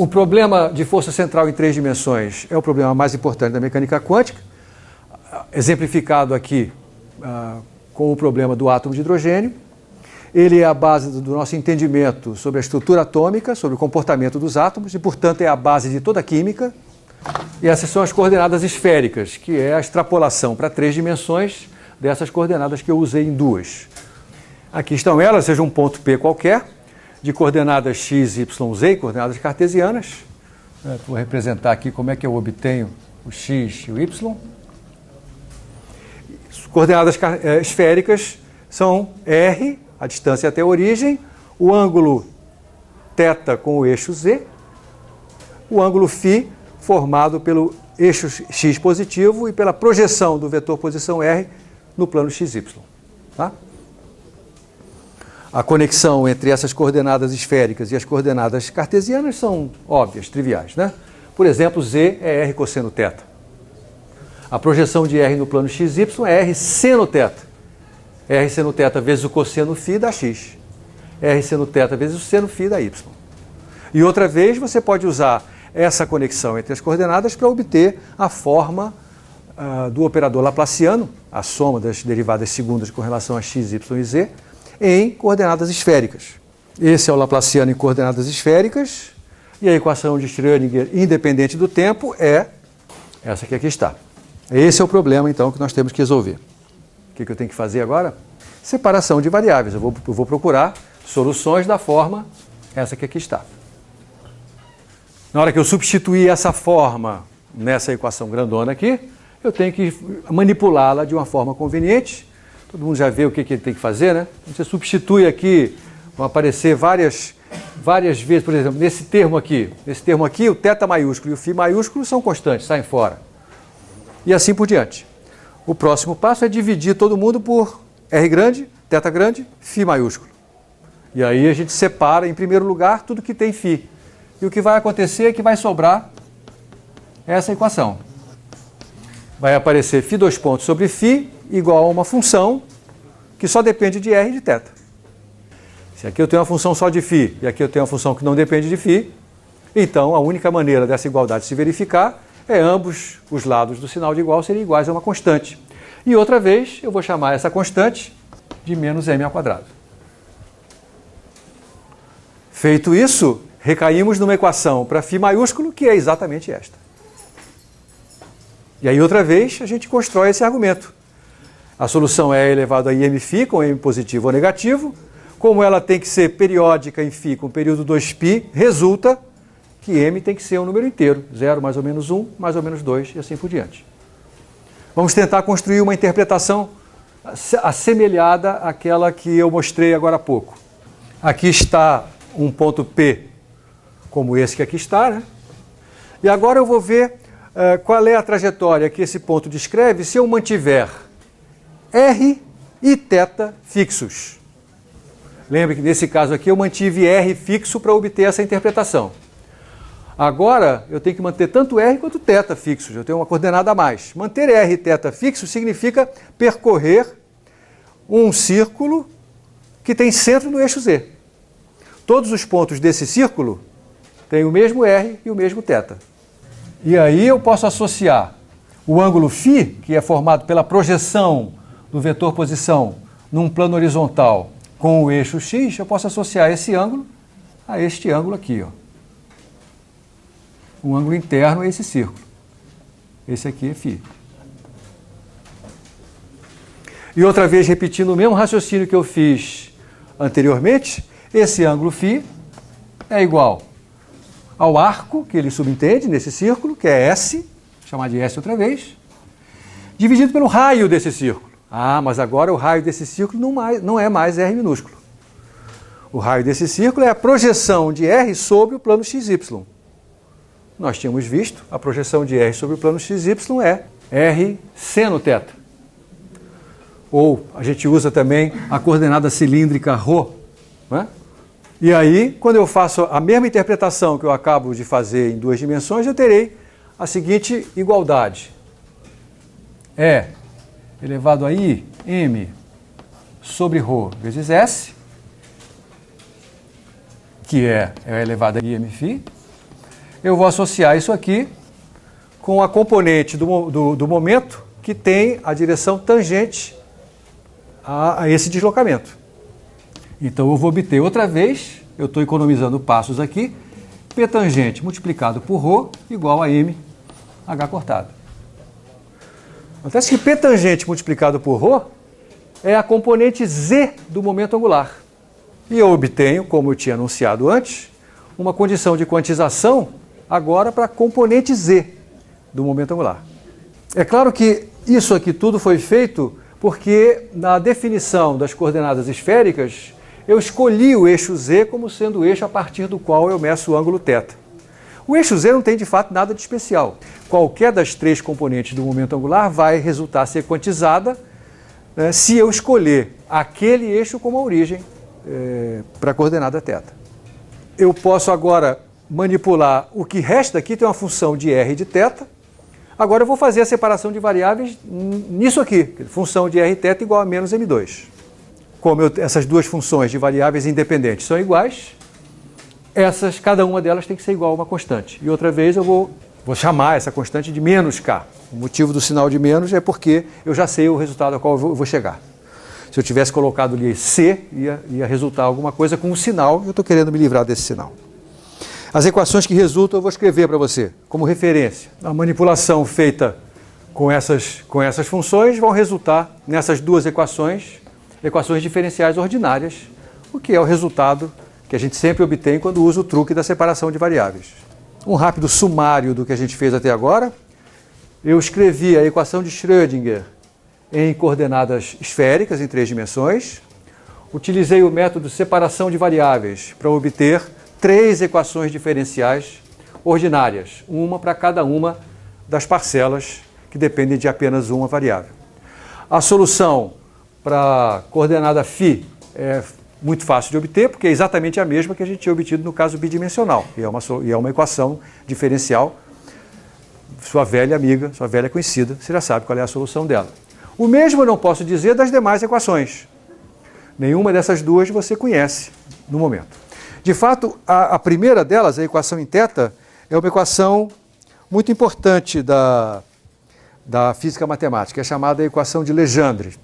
O problema de força central em 3 dimensões é o problema mais importante da mecânica quântica, exemplificado aqui com o problema do átomo de hidrogênio. Ele é a base do nosso entendimento sobre a estrutura atômica, sobre o comportamento dos átomos e, portanto, é a base de toda a química. E essas são as coordenadas esféricas, que é a extrapolação para 3 dimensões dessas coordenadas que eu usei em 2. Aqui estão elas, seja um ponto P qualquer, de coordenadas x, y, z, coordenadas cartesianas. Vou representar aqui como é que eu obtenho o x e o y. Coordenadas esféricas são r, a distância até a origem, o ângulo θ com o eixo z, o ângulo φ formado pelo eixo x positivo e pela projeção do vetor posição r no plano xy. Tá? A conexão entre essas coordenadas esféricas e as coordenadas cartesianas são óbvias, triviais, né? Por exemplo, z é r cosseno θ. A projeção de r no plano xy é r seno θ. R seno θ vezes o cosseno φ dá x. R seno θ vezes o seno φ dá y. E outra vez você pode usar essa conexão entre as coordenadas para obter a forma do operador laplaciano, a soma das derivadas segundas com relação a x, y e z, em coordenadas esféricas. Esse é o laplaciano em coordenadas esféricas e a equação de Schrödinger independente do tempo é essa que aqui está. Esse é o problema, então, que nós temos que resolver. O que eu tenho que fazer agora? Separação de variáveis. Eu vou procurar soluções da forma essa que aqui está. Na hora que eu substituir essa forma nessa equação grandona aqui, eu tenho que manipulá-la de uma forma conveniente. Todo mundo já vê o que ele tem que fazer, né? Você substitui aqui, vão aparecer várias vezes, por exemplo, nesse termo aqui, o θ maiúsculo e o φ maiúsculo são constantes, saem fora. E assim por diante. O próximo passo é dividir todo mundo por R grande, θ grande, φ maiúsculo. E aí a gente separa, em primeiro lugar, tudo que tem φ. E o que vai acontecer é que vai sobrar essa equação. Vai aparecer φ dois pontos sobre φ igual a uma função que só depende de R e de θ. Se aqui eu tenho uma função só de φ e aqui eu tenho uma função que não depende de φ, então a única maneira dessa igualdade se verificar é ambos os lados do sinal de igual serem iguais a uma constante. E outra vez eu vou chamar essa constante de menos m ao quadrado. Feito isso, recaímos numa equação para φ maiúsculo que é exatamente esta. E aí outra vez a gente constrói esse argumento. A solução é elevado a imφ com m positivo ou negativo. Como ela tem que ser periódica em φ com período 2π, resulta que m tem que ser um número inteiro, 0 mais ou menos 1, mais ou menos 2 e assim por diante. Vamos tentar construir uma interpretação assemelhada àquela que eu mostrei agora há pouco. Aqui está um ponto P, como esse que aqui está, né? E agora eu vou ver qual é a trajetória que esse ponto descreve se eu mantiver R e θ fixos. Lembre que nesse caso aqui eu mantive R fixo para obter essa interpretação. Agora eu tenho que manter tanto R quanto θ fixos, eu tenho uma coordenada a mais. Manter R e θ fixos significa percorrer um círculo que tem centro no eixo Z. Todos os pontos desse círculo têm o mesmo R e o mesmo θ. E aí eu posso associar o ângulo φ, que é formado pela projeção do vetor posição num plano horizontal com o eixo x, eu posso associar esse ângulo a este ângulo aqui, ó. Um ângulo interno a esse círculo. Esse aqui é φ. E outra vez, repetindo o mesmo raciocínio que eu fiz anteriormente, esse ângulo φ é igual ao arco que ele subentende nesse círculo, que é S, vou chamar de S outra vez, dividido pelo raio desse círculo. Ah, mas agora o raio desse círculo não é mais R minúsculo. O raio desse círculo é a projeção de R sobre o plano XY. Nós tínhamos visto, a projeção de R sobre o plano XY é R seno θ. Ou a gente usa também a coordenada cilíndrica ρ, né? E aí, quando eu faço a mesma interpretação que eu acabo de fazer em 2 dimensões, eu terei a seguinte igualdade. É elevado a I, M sobre ρ vezes S, que é elevado a IMφ, eu vou associar isso aqui com a componente do momento que tem a direção tangente a esse deslocamento. Então eu vou obter outra vez, eu estou economizando passos aqui, P tangente multiplicado por ρ igual a M H cortado. Acontece que P tangente multiplicado por ρ é a componente Z do momento angular. E eu obtenho, como eu tinha anunciado antes, uma condição de quantização agora para a componente Z do momento angular. É claro que isso aqui tudo foi feito porque na definição das coordenadas esféricas eu escolhi o eixo Z como sendo o eixo a partir do qual eu meço o ângulo θ. O eixo Z não tem de fato nada de especial. Qualquer das três componentes do momento angular vai resultar ser quantizada, né, se eu escolher aquele eixo como a origem para a coordenada θ. Eu posso agora manipular o que resta aqui, tem uma função de R de θ. Agora eu vou fazer a separação de variáveis nisso aqui, função de Rθ igual a menos M2. Como essas duas funções de variáveis independentes são iguais, cada uma delas tem que ser igual a uma constante. E outra vez eu vou chamar essa constante de menos K. O motivo do sinal de menos é porque eu já sei o resultado ao qual eu vou chegar. Se eu tivesse colocado ali C, ia resultar alguma coisa com um sinal, e eu estou querendo me livrar desse sinal. As equações que resultam eu vou escrever para você, como referência. A manipulação feita com essas funções vão resultar nessas duas equações diferenciais ordinárias, o que é o resultado que a gente sempre obtém quando usa o truque da separação de variáveis. Um rápido sumário do que a gente fez até agora. Eu escrevi a equação de Schrödinger em coordenadas esféricas, em 3 dimensões. Utilizei o método de separação de variáveis para obter 3 equações diferenciais ordinárias, uma para cada uma das parcelas que dependem de apenas uma variável. A solução para a coordenada φ é muito fácil de obter, porque é exatamente a mesma que a gente tinha obtido no caso bidimensional, e é uma equação diferencial. Sua velha amiga, sua velha conhecida, você já sabe qual é a solução dela. O mesmo eu não posso dizer das demais equações. Nenhuma dessas duas você conhece no momento. De fato, a primeira delas, a equação em θ, é uma equação muito importante da física matemática, é chamada equação de Legendre.